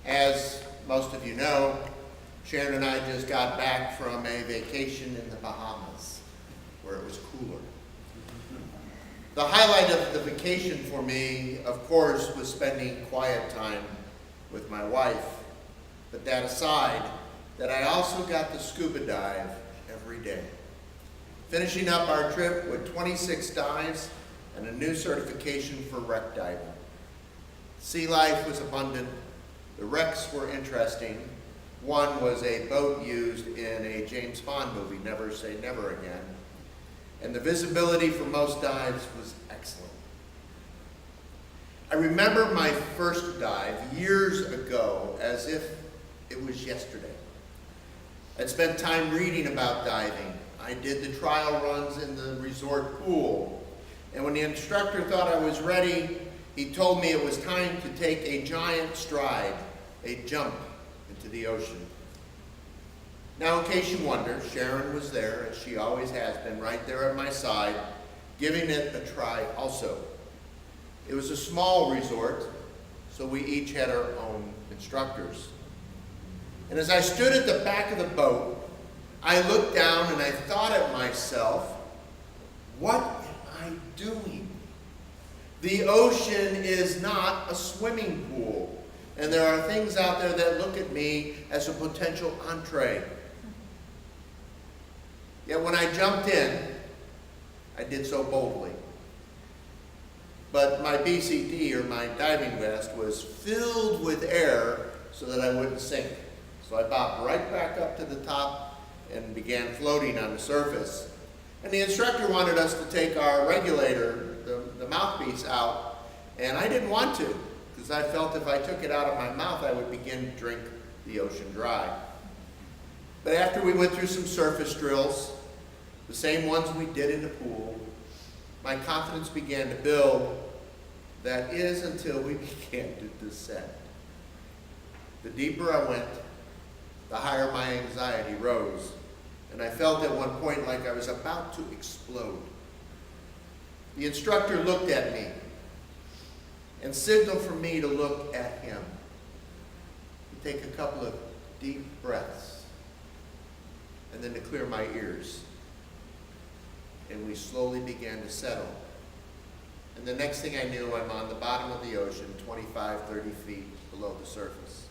As most of you know, Sharon and I just got back from a vacation in the Bahamas, where it was cooler. The highlight of the vacation for me, of course, was spending quiet time with my wife. But that aside, that I also got to scuba dive every day. Finishing up our trip with 26 dives and a new certification for wreck diving. Sea life was abundant. The wrecks were interesting. One was a boat used in a James Bond movie, Never Say Never Again. And the visibility for most dives was excellent. I remember my first dive years ago as if it was yesterday. I'd spent time reading about diving. I did the trial runs in the resort pool. And when the instructor thought I was ready, he told me it was time to take a giant stride, a jump into the ocean. Now, in case you wonder, Sharon was there, as she always has been, right there at my side, giving it a try also. It was a small resort, so we each had our own instructors. And as I stood at the back of the boat, I looked down and I thought at myself, what am I doing? The ocean is not a swimming pool, and there are things out there that look at me as a potential entree. Yet when I jumped in, I did so boldly. But my BCD, or my diving vest, was filled with air so that I wouldn't sink. So I bobbed right back up to the top and began floating on the surface. And the instructor wanted us to take our regulator, the mouthpiece, out, and I didn't want to, because I felt if I took it out of my mouth, I would begin to drink the ocean dry. But after we went through some surface drills, the same ones we did in the pool, my confidence began to build. That is until we began to descend. The deeper I went, the higher my anxiety rose, and I felt at one point like I was about to explode. The instructor looked at me and signaled for me to look at him. To take a couple of deep breaths, and then to clear my ears. And we slowly began to settle. And the next thing I knew, I'm on the bottom of the ocean, 25, 30 feet below the surface.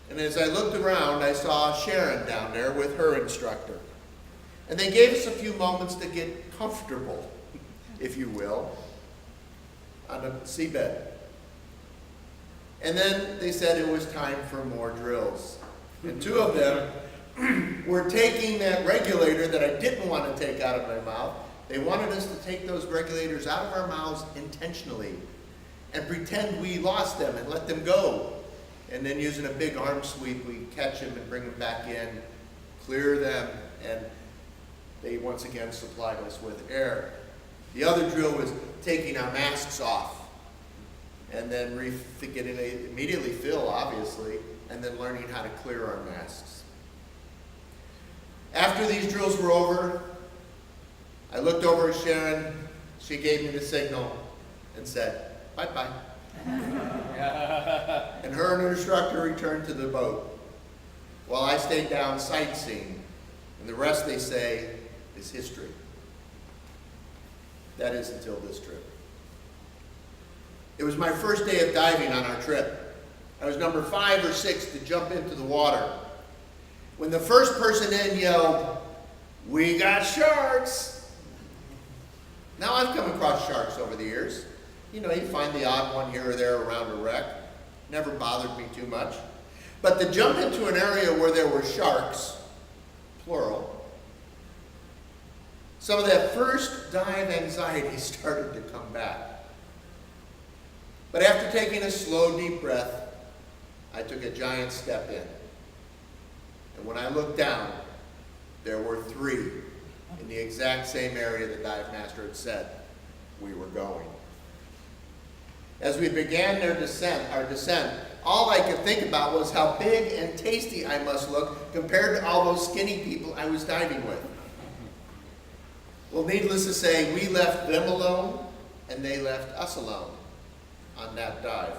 And as I looked around, I saw Sharon down there with her instructor. And they gave us a few moments to get comfortable, if you will, on the seabed. And then they said it was time for more drills. And two of them were taking that regulator that I didn't want to take out of my mouth. They wanted us to take those regulators out of our mouths intentionally and pretend we lost them and let them go. And then using a big arm sweep, we catch them and bring them back in, clear them, and they once again supplied us with air. The other drill was taking our masks off and then getting immediately fill, obviously, and then learning how to clear our masks. After these drills were over, I looked over at Sharon. She gave me the signal and said, bye-bye. And her and her instructor returned to the boat, while I stayed down sightseeing, and the rest, they say, is history. That is until this trip. It was my first day of diving on our trip. I was number 5 or 6 to jump into the water. When the first person in yelled, "We got sharks!" Now, I've come across sharks over the years. You know, you find the odd one here or there around a wreck. Never bothered me too much. But to jump into an area where there were sharks, plural, some of that first dive anxiety started to come back. But after taking a slow, deep breath, I took a giant step in. And when I looked down, there were 3 in the exact same area the dive master had said we were going. As we began our descent, all I could think about was how big and tasty I must look compared to all those skinny people I was diving with. Well, needless to say, we left them alone, and they left us alone on that dive.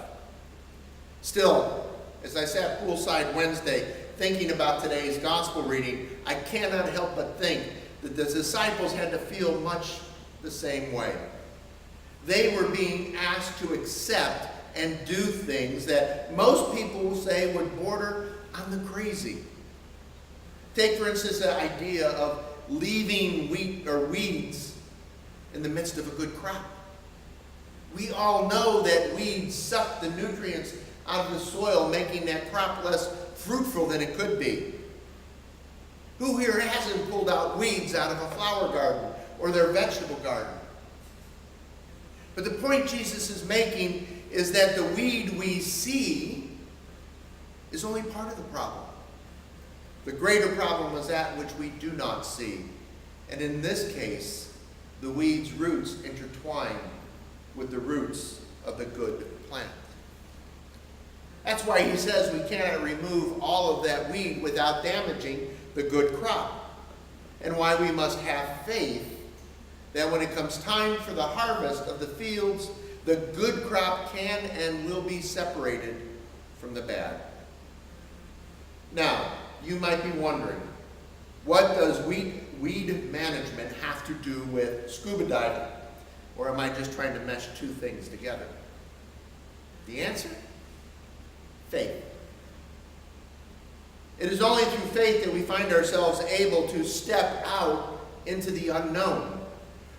Still, as I sat poolside Wednesday thinking about today's gospel reading, I cannot help but think that the disciples had to feel much the same way. They were being asked to accept and do things that most people will say would border on the crazy. Take, for instance, the idea of leaving weeds in the midst of a good crop. We all know that weeds suck the nutrients out of the soil, making that crop less fruitful than it could be. Who here hasn't pulled out weeds out of a flower garden or their vegetable garden? But the point Jesus is making is that the weed we see is only part of the problem. The greater problem is that which we do not see. And in this case, the weed's roots intertwine with the roots of the good plant. That's why he says we cannot remove all of that weed without damaging the good crop. And why we must have faith that when it comes time for the harvest of the fields, the good crop can and will be separated from the bad. Now, you might be wondering, what does weed management have to do with scuba diving? Or am I just trying to mesh two things together? The answer? Faith. It is only through faith that we find ourselves able to step out into the unknown,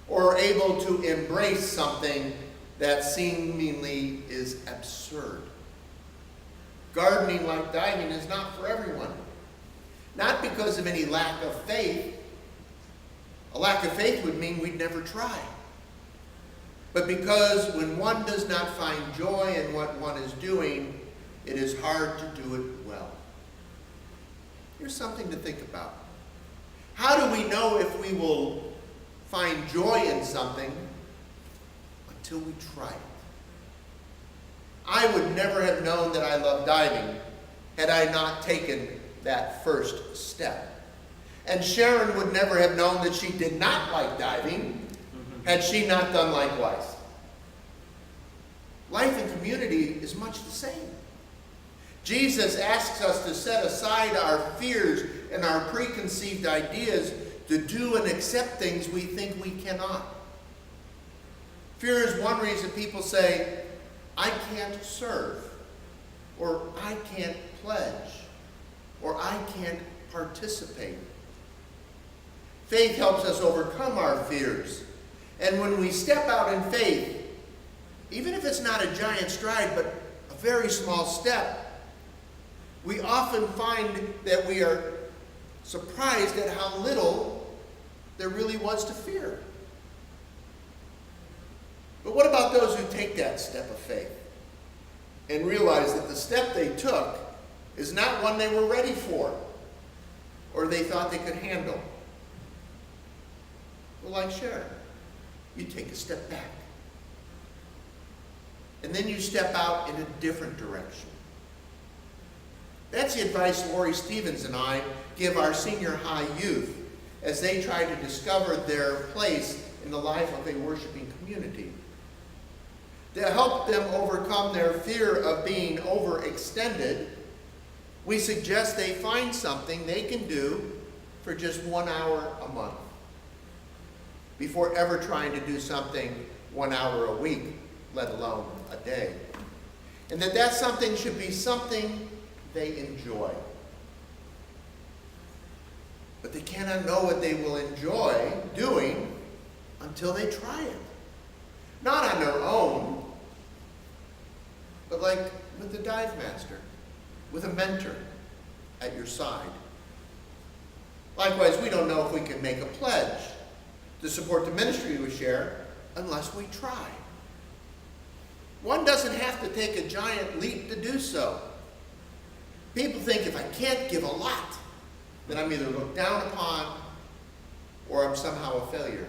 or able to embrace something that seemingly is absurd. Gardening, like diving, is not for everyone. Not because of any lack of faith. A lack of faith would mean we'd never try. But because when one does not find joy in what one is doing, it is hard to do it well. Here's something to think about. How do we know if we will find joy in something until we try it? I would never have known that I love diving had I not taken that first step. And Sharon would never have known that she did not like diving had she not done likewise. Life in community is much the same. Jesus asks us to set aside our fears and our preconceived ideas to do and accept things we think we cannot. Fear is one reason people say, I can't serve, or I can't pledge, or I can't participate. Faith helps us overcome our fears. And when we step out in faith, even if it's not a giant stride, but a very small step, we often find that we are surprised at how little there really was to fear. But what about those who take that step of faith and realize that the step they took is not one they were ready for or they thought they could handle? Well, like Sharon, you take a step back. And then you step out in a different direction. That's the advice Lori Stevens and I give our senior high youth as they try to discover their place in the life of a worshiping community. To help them overcome their fear of being overextended, we suggest they find something they can do for just 1 hour a month before ever trying to do something 1 hour a week, let alone a day. And that something should be something they enjoy. But they cannot know what they will enjoy doing until they try it. Not on their own, but like with the dive master, with a mentor at your side. Likewise, we don't know if we can make a pledge to support the ministry we share unless we try. One doesn't have to take a giant leap to do so. People think if I can't give a lot, then I'm either looked down upon or I'm somehow a failure.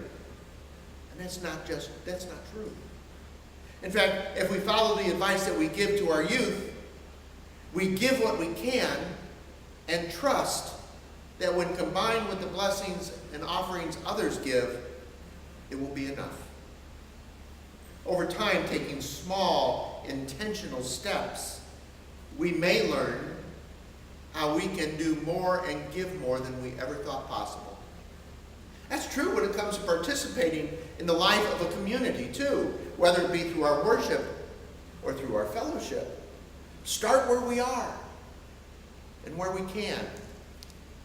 And that's not true. In fact, if we follow the advice that we give to our youth, we give what we can and trust that when combined with the blessings and offerings others give, it will be enough. Over time, taking small, intentional steps we may learn how we can do more and give more than we ever thought possible. That's true when it comes to participating in the life of a community too, whether it be through our worship or through our fellowship. Start where we are and where we can.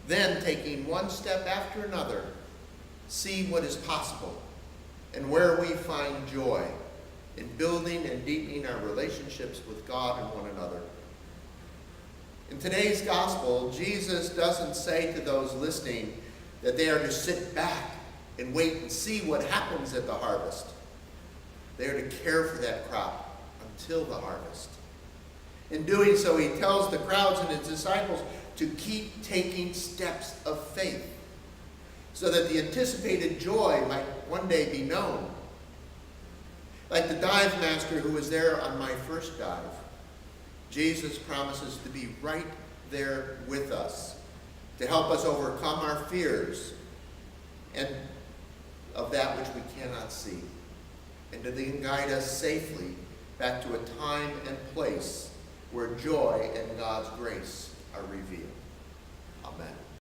Then, taking one step after another, see what is possible and where we find joy in building and deepening our relationships with God and one another. In today's gospel, Jesus doesn't say to those listening that they are to sit back and wait and see what happens at the harvest. They are to care for that crop until the harvest. In doing so, he tells the crowds and his disciples to keep taking steps of faith so that the anticipated joy might one day be known. Like the dive master who was there on my first dive, Jesus promises to be right there with us to help us overcome our fears and of that which we cannot see, and to then guide us safely back to a time and place where joy and God's grace are revealed. Amen.